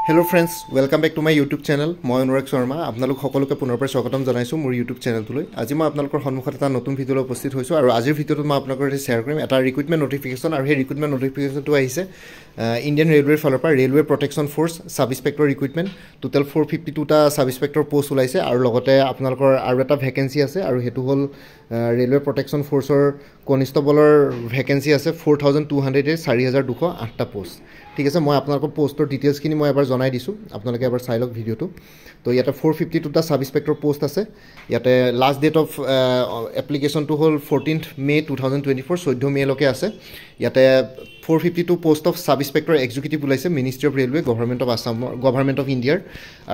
Hello friends, welcome back to my YouTube channel. মই অনুৰাগ শৰ্মা আপোনালোক সকলোকে পুনৰবাৰ স্বাগতম জনাইছো মোৰ YouTube চেনেলটোলৈ। আজি মই আপোনালোকৰ সন্মুখত এটা নতুন ভিডিঅ' উপস্থিত হৈছো আৰু আজিৰ ভিডিঅ'টোত মই আপোনালোকৰ সৈতে শ্বেয়াৰ কৰিম এটা ৰিক্ৰুটমেণ্ট নটিফিকেশ্যন আৰু সেই ৰিক্ৰুটমেণ্ট নটিফিকেশ্যনটো আহিছে ইণ্ডিয়ান ৰেলৱেৰ ফালৰ পৰা railway protection force sub inspector recruitment total 452টা সাব ইন্সপেক্টৰ পোষ্ট ওলাইছে আৰু লগতে আপোনালোকৰ আৰু এটা ভেকেন্সি আছে আৰু হেতু হ'ল ৰেলৱে প্ৰটেকশ্যন ফ'ৰ্চৰ কনিষ্টেবলৰ ভেকেন্সি আছে 4200 4208টা পোষ্ট ঠিক আছে মই আপোনালোকৰ পোষ্টৰ ডিটেইলছখিনি মই এবাৰ জনাই দিছো আপোনালোকে এবাৰ চাই লওক ভিডিঅ'টো তো ইয়াতে 452টা সাব ইন্সপেক্টৰ পোষ্ট আছে ইয়াতে লাষ্ট ডেট অফ এপ্লিকেশ্যনটো হ'ল 14th মে 2024 14 মে লৈকে আছে ইয়াতে 452 post of sub inspector executive ওলাইছে ministry of railway government of Assam government of ইণ্ডিয়াৰ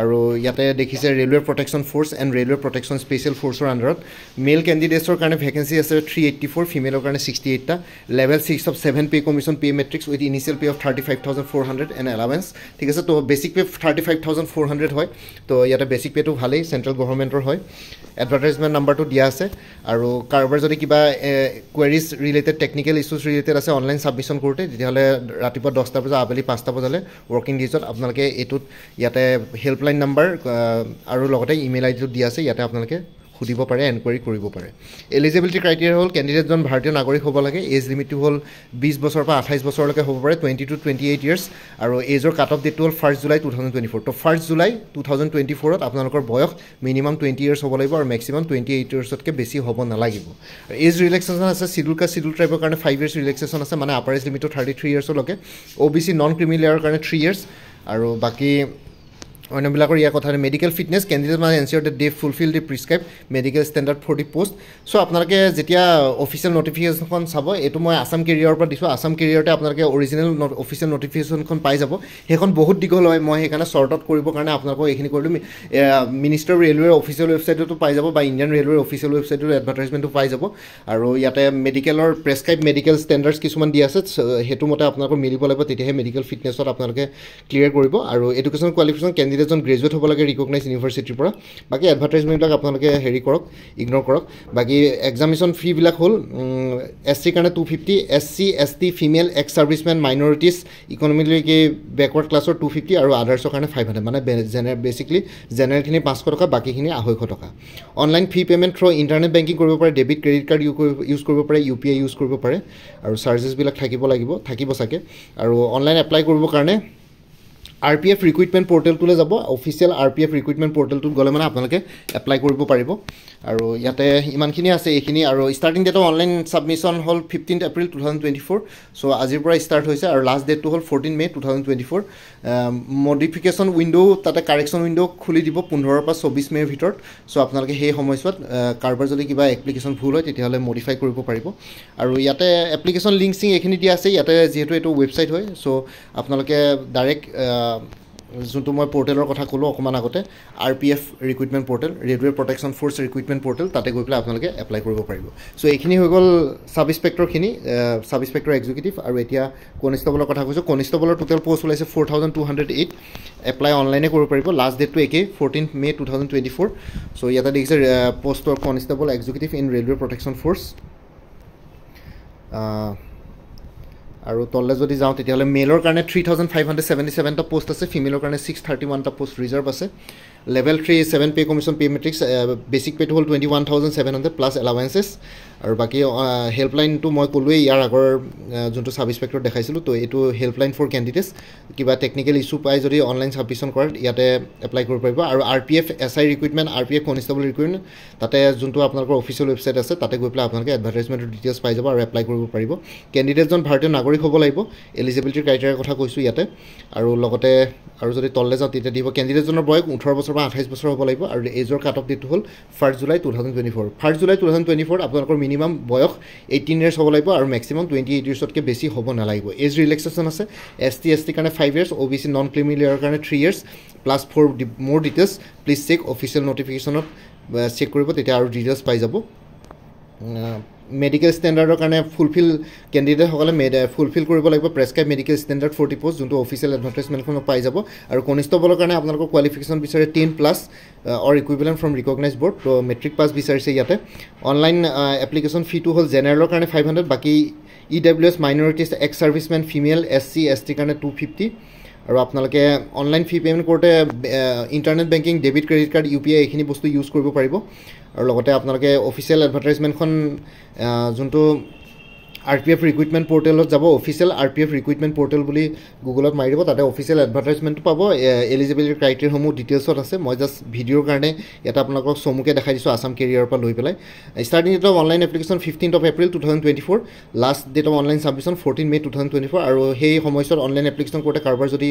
আৰু ইয়াতে দেখিছে railway protection force and railway protection special ফ'ৰ্চৰ আণ্ডাৰত মেল কেণ্ডিডেটছৰ কাৰণে ভেকেন্সি আছে 384 ফিমেলৰ কাৰণে 68টা level 6 of 7 pay commission pay matrix with initial pay of 35400 and allowance ঠিক আছে তো বেচিক পে 35400 হয় তো ইয়াতে বেচিক পেটো ভালেই চেণ্ট্ৰেল গভৰ্ণমেণ্টৰ হয় এডভাৰটাইজমেণ্ট নাম্বাৰটো দিয়া আছে আৰু কাৰোবাৰ যদি কিবা কোৱেৰিজ ৰিলেটেড টেকনিকেল ইছ্যুজ ৰিলেটেড আছে অনলাইন ছাবমিশ্যন কৰোঁতে তেতিয়াহ'লে ৰাতিপুৱা 10টা বজা আবেলি 5টা বজালৈ ৱৰ্কিং ডেজত আপোনালোকে এইটোত ইয়াতে হেল্পলাইন নাম্বাৰ আৰু লগতে ইমেইল আইডিটো দিয়া আছে ইয়াতে আপোনালোকে সুধিব পাৰে এনকুৱাৰী কৰিব পাৰে এলিজিবিলিটি ক্ৰাইটেৰিয়া হ'ল কেণ্ডিডেটজন ভাৰতীয় নাগৰিক হ'ব লাগে এজ লিমিটটো হ'ল 20 বছৰৰ পৰা 28 বছৰলৈকে হ'ব পাৰে 20 to 28 ইয়াৰ্ছ আৰু এজৰ কাট অফ ডেটটো হ'ল 1 জুলাই 2024 তো 1 জুলাই 2024ত আপোনালোকৰ বয়স মিনিমাম 20 ইয়াৰ্ছ হ'ব লাগিব আৰু মেক্সিমাম 28 ইয়াৰ্ছতকৈ বেছি হ'ব নালাগিব এজ ৰিলেক্সেশ্যন আছে চিডুল কাষ্ট চিডুল ট্ৰাইবৰ কাৰণে 5 ইয়াৰ্ছ ৰিলেক্সেশ্যন আছে মানে আপাৰ এজ লিমিটটো 33 ইয়াৰ্ছলৈকে OBC নন ক্ৰিমিলেয়াৰৰ কাৰণে 3 ইয়াৰ্ছ আৰু বাকী অন্যবিলাকৰ ইয়াৰ কথা মেডিকেল ফিটনেছ কেণ্ডিডেট মানে ensure that they fulfil the prescribe medical standard for the post so' আপোনালোকে যেতিয়া অফিচিয়েল নটিফিকেশ্যনখন চাব এইটো মই আসাম কেৰিয়াৰৰ পৰা দিছোঁ আসাম কেৰিয়াৰতে আপোনালোকে অৰিজিনেল অফিচিয়েল নটিফিকেশ্যনখন পাই যাব সেইখন বহুত দীঘল হয় মই সেইকাৰণে শ্বৰ্ট আউট কৰিবৰ কাৰণে আপোনালোকক এইখিনি কৰিলোঁ মিনিষ্ট্ৰি অফ ৰেলৱেৰ অফিচিয়েল ৱেবছাইটতো পাই যাব বা ইণ্ডিয়ান ৰেলৱেৰ অফিচিয়েল ৱেবছাইটৰ এডভাৰটাইজমেণ্টটো পাই যাব আৰু ইয়াতে মেডিকেলৰ প্ৰেছক্ৰাইব মেডিকেল ষ্টেণ্ডাৰ্ডছ কিছুমান দিয়া আছে সেইটো মতে আপোনালোকৰ মিলিব লাগিব তেতিয়াহে মেডিকেল ফিটনেছত আপোনালোকে ক্লিয়াৰ কৰিব আৰু এডুকেশ্যন কোৱালিফিকেশ্যন কেণ্ডিডেটজন গ্ৰেজুৱেট হ'ব লাগে ৰিকগনাইজ ইউনিভাৰ্চিটিৰ পৰা বাকী এডভাৰটাইজমেণ্টবিলাক আপোনালোকে হেৰি কৰক ইগন'ৰ কৰক বাকী এক্সামিনেশ্যন ফিবিলাক হ'ল SC কাৰণে 250 SC ST female ex servicemen minorities economically backward ক্লাছৰ 250 আৰু আদাৰ্ছৰ কাৰণে 500 মানে বেচিকলি জেনেৰেলখিনি 500 টকা বাকীখিনি 250 টকা online fee payment through internet banking কৰিব পাৰে ডেবিট ক্ৰেডিট কাৰ্ড ইউজ কৰিব পাৰে UPI ইউজ কৰিব পাৰে আৰু চাৰ্জেছবিলাক থাকিব চাগে আৰু অনলাইন এপ্লাই কৰিবৰ কাৰণে RPF ৰিক্ৰুটমেণ্ট পৰ্টেলটোলৈ যাব অফিচিয়েল RPF ৰিক্ৰুটমেণ্ট পৰ্টেলটোত গ'লে মানে আপোনালোকে এপ্লাই কৰিব পাৰিব আৰু ইয়াতে ইমানখিনি আছে এইখিনি আৰু starting date of online submission হ'ল 15th এপ্ৰিল 2024 চ' আজিৰ পৰা ষ্টাৰ্ট হৈছে আৰু লাষ্ট ডেটটো হ'ল 14 মে 2024 মডিফিকেশ্যন উইণ্ড' তাতে কাৰেকশ্যন উইণ্ড' খুলি দিব 15 পৰা 24 মেৰ ভিতৰত চ' আপোনালোকে সেই সময়ছোৱাত কাৰোবাৰ যদি কিবা এপ্লিকেশ্যন ভুল হয় তেতিয়াহ'লে মডিফাই কৰিব পাৰিব আৰু ইয়াতে এপ্লিকেশ্যন লিংক চিং এইখিনি দিয়া আছে ইয়াতে যিহেতু এইটো ৱেবছাইট হয় চ' আপোনালোকে ডাইৰেক্ট যোনটো মই পৰ্টেলৰ কথা ক'লোঁ অকণমান আগতে RPF recruitment portal railway protection force recruitment portal তাতে গৈ পেলাই আপোনালোকে এপ্লাই কৰিব পাৰিব চ' এইখিনি হৈ গ'ল সাব ইন্সপেক্টৰখিনি সাব ইন্সপেক্টৰ এক্সিকিউটিভ আৰু এতিয়া কনিষ্টেবলৰ কথা কৈছোঁ কনিষ্টেবলৰ টোটেল পোষ্ট ওলাইছে 4208 এপ্লাই অনলাইনে কৰিব পাৰিব লাষ্ট ডেটটো একেই 14th মে 2024 চ' ইয়াতে দেখিছে পোষ্টৰ constable executive in railway protection force আৰু তললৈ যদি যাওঁ তেতিয়াহ'লে মেলৰ কাৰণে 3577টা পোষ্ট আছে ফিমেলৰ কাৰণে 631টা পোষ্ট ৰিজাৰ্ভ আছে level 3 7 pay commission pay matrix basic পেটো হ'ল 21700 প্লাছ এলাৱেন্সেছ আৰু বাকী হেল্পলাইনটো মই ক'লোৱেই ইয়াৰ আগৰ যোনটো সাব ইন্সপেক্টৰ দেখাইছিলোঁ তো এইটো হেল্পলাইন ফৰ কেণ্ডিডেটছ কিবা টেকনিকেল ইছ্যু পাই যদি অনলাইন ছাবমিশ্যন কৰে ইয়াতে এপ্লাই কৰিব পাৰিব আৰু RPF SI recruitment RPF constable recruitment তাতে যোনটো আপোনালোকৰ অফিচিয়েল ৱেবছাইট আছে তাতে গৈ পেলাই আপোনালোকে এডভাৰটাইজমেণ্টৰ ডিটেইলছ পাই যাব আৰু এপ্লাই কৰিব পাৰিব কেণ্ডিডেটজন ভাৰতীয় নাগৰিক হ'ব লাগিব এলিজিবিলিটি ক্ৰাইটেৰিয়াৰ কথা কৈছোঁ ইয়াতে আৰু লগতে আৰু যদি তললৈ যাওঁ তেতিয়া দিব কেণ্ডিডেটজনৰ বয়স 18 বছৰ বা 28 বছৰ হ'ব লাগিব আৰু এজৰ কাট অফ ডেটটো হ'ল 1 জুলাই 2024 1 জুলাই 2024 আপোনালোকৰ মিনিমাম বয়স 18 ইয়াৰ্ছ হ'ব লাগিব আৰু মেক্সিমাম 28 ইয়াৰ্ছতকৈ বেছি হ'ব নালাগিব এজ ৰিলেক্সেশ্যন আছে ST ST কাৰণে 5 ইয়াৰ্ছ OBC নন ক্ৰিমিলেয়াৰৰ কাৰণে 3 years plus for more details please check official নটিফিকেশ্যনত চেক কৰিব তেতিয়া আৰু ডিটেইলছ পাই যাব মেডিকেল ষ্টেণ্ডাৰ্ডৰ কাৰণে ফুলফিল কেণ্ডিডেটসকলে ফুলফিল কৰিব লাগিব প্ৰেছক্ৰাইব মেডিকেল ষ্টেণ্ডাৰ্ড 40 পোষ্ট যোনটো অফিচিয়েল এডভাৰটাইজমেণ্টখনত পাই যাব আৰু কনিষ্টেবলৰ কাৰণে আপোনালোকৰ কোৱালিফিকেশ্যন বিচাৰে 10 plus or equivalent from recognise board তো মেট্ৰিক পাছ বিচাৰিছে ইয়াতে অনলাইন এপ্লিকেশ্যন ফিটো হ'ল জেনেৰেলৰ কাৰণে 500 বাকী EWS minorities ex servicemen female SC ST কাৰণে 250 আৰু আপোনালোকে অনলাইন ফি পে'মেণ্ট কৰোঁতে internet banking debit credit card UPI এইখিনি বস্তু ইউজ কৰিব পাৰিব আৰু লগতে আপোনালোকে অফিচিয়েল এডভাৰটাইজমেণ্টখন যোনটো RPF ৰিক্ৰুইটমেণ্ট পৰ্টেলত যাব অফিচিয়েল RPF ৰিক্ৰুইটমেণ্ট পৰ্টেল বুলি গুগলত মাৰি দিব তাতে অফিচিয়েল এডভাৰটাইজমেণ্টটো পাব এলিজিবিলিটি ক্ৰাইটেৰিয়াসমূহ ডিটেইলছত আছে মই জাষ্ট ভিডিঅ'ৰ কাৰণে ইয়াত আপোনালোকক চমুকৈ দেখাই দিছোঁ আছাম কেৰিয়াৰৰ পৰা লৈ পেলাই starting date of online application 15th April 2024 last date of online submission 14 May 2024 আৰু সেই সময়ছোৱাত অনলাইন এপ্লিকেশ্যন কৰোঁতে কাৰোবাৰ যদি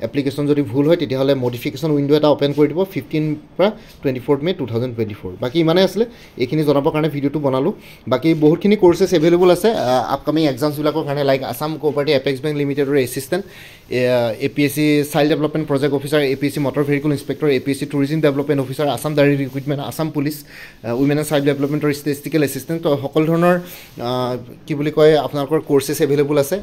এপ্লিকেশ্যন যদি ভুল হয় তেতিয়াহ'লে মডিফিকেশ্যন উইণ্ড' এটা অ'পেন কৰি দিব 15 পৰা 24 May 2024 বাকী ইমানেই আছিলে এইখিনি জনাবৰ কাৰণে ভিডিঅ'টো বনালোঁ বাকী বহুতখিনি কৰ্চেছ এভেইলেবল আছে আপকামিং এক্সামছবিলাকৰ কাৰণে like Assam cooperative apex bank লিমিটেডৰ assistant APSC child development project officer APSC motor vehicle inspector APSC tourism development officer Assam diary recruitment Assam police women and child ডেভেলপমেণ্টৰ ষ্টেটিষ্টিকেল এছিষ্টেণ্ট সকলো ধৰণৰ কি বুলি কয় আপোনালোকৰ কৰ্চেছ এভেইলেবল আছে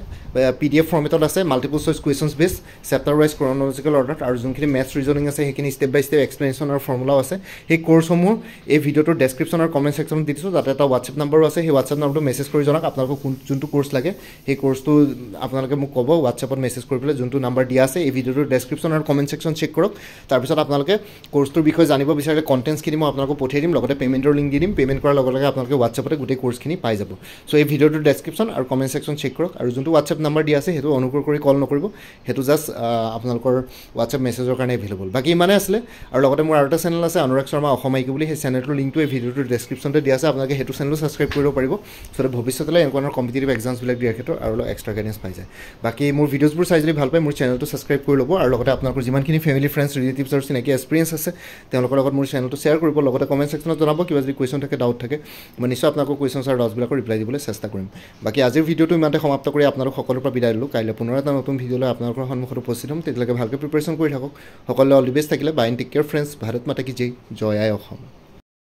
PDF ফৰ্মেটত আছে multiple choice questions base chapter wise chronological অৰ্ডাৰত আৰু যোনখিনি মেথছ ৰিজনিং আছে সেইখিনি ষ্টেপ বাই ষ্টেপ এক্সপ্লেনেশ্যন আৰু ফৰ্মুলাও আছে সেই কৰ্চসমূহ এই ভিডিঅ'টোৰ ডেছক্ৰিপশ্যন আৰু কমেণ্ট ছেকশ্যনত দি দিছোঁ তাতে এটা হোৱাটছএপ নাম্বাৰো আছে সেই হোৱাটছএপ নাম্বাৰটো মেছেজ কৰি জনাওক আপোনালোকক যোনটো কোৰ্চ লাগে সেই কোৰ্চটো আপোনালোকে মোক ক'ব হোৱাটছএপত মেছেজ কৰি পেলাই যোনটো নাম্বাৰ দিয়া আছে এই ভিডিঅ'টোৰ ডেছক্ৰিপশ্যন আৰু কমেণ্ট ছেকশ্যন চেক কৰক তাৰপিছত আপোনালোকে কোৰ্চটোৰ বিষয়ে জানিব বিচাৰিলে কণ্টেণ্টছখিনি মই আপোনালোকক পঠিয়াই দিম লগতে পে'মেণ্টৰ লিংক দি দিম পে'মেণ্ট কৰাৰ লগে লগে আপোনালোকে হোৱাটছএপতে গোটেই কোৰ্চখিনি পাই যাব চ' এই ভিডিঅ'টোৰ ডেছক্ৰিপশ্যন আৰু কমেণ্ট ছেকশ্যন চেক কৰক আৰু যোনটো হোৱাটছএপ নাম্বাৰ দিয়া আছে সেইটো অনুগ্ৰহ কৰি কল নকৰিব সেইটো জাষ্ট আপোনালোকৰ হোৱাটছএপ মেছেজৰ কাৰণে এভেইলেবল বাকী ইমানে আছিলে আৰু লগতে মোৰ আৰু এটা চেনেল আছে অনুৰাগ শৰ্মা অসম আইকি বুলি সেই চেনেলটোৰ লিংকটো এই ভিডিঅ'টোৰ ডেছক্ৰিপশ্যনতে দিয়া আছে আপোনালোকে সেইটো চেনেলো ছাবস্ক্ৰাইব কৰিব পাৰিব চ' ভৱিষ্যতলৈ এনেকুৱা ধৰণৰ কম্পিটিটিভ এক্সামছবিলাক দিয়াৰ ক্ষেত্ৰত আৰু অলপ এক্সট্ৰা গাইডেঞ্চ পাই যায় বাকী মোৰ ভিডিঅ'ছবোৰ চাই যদি ভাল পায় মোৰ চেনেলটো ছাবস্ক্ৰাইব কৰি ল'ব আৰু লগতে আপোনালোকৰ যিমানখিনি ফেমিলি ফ্ৰেণ্ডছ ৰিলেটিভছ আৰু চিনাকি এক্সপিৰিয়েঞ্চ আছে তেওঁলোকৰ লগত মোৰ চেনেলটো শ্বেয়াৰ কৰিব লগতে কমেণ্ট ছেকশ্যনত জনাব কিবা যদি কুৱেশ্যন থাকে ডাউট থাকে মই নিশ্চয় আপোনালোকৰ কুৱেশ্যনছ আৰু ডাউটছবিলাকৰ ৰিপ্লাই দিবলৈ চেষ্টা কৰিম বাকী আজিৰ ভিডিঅ'টো ইমানতে সমাপ্ত কৰি আপোনালোক সকলোৰ পৰা বিদায় দিলোঁ কাইলৈ পুনৰ এটা নতুন ভিডিঅ'লৈ আপোনালোকৰ সন্মুখত উপস্থিত হ'ম তেতিয়ালৈকে ভালকৈ প্ৰিপেৰেশ্যন কৰি থাকক সকলোৱে অল দি বেষ্ট থাকিলে bye and take care friends Bharat Mata কি জয় আই অসম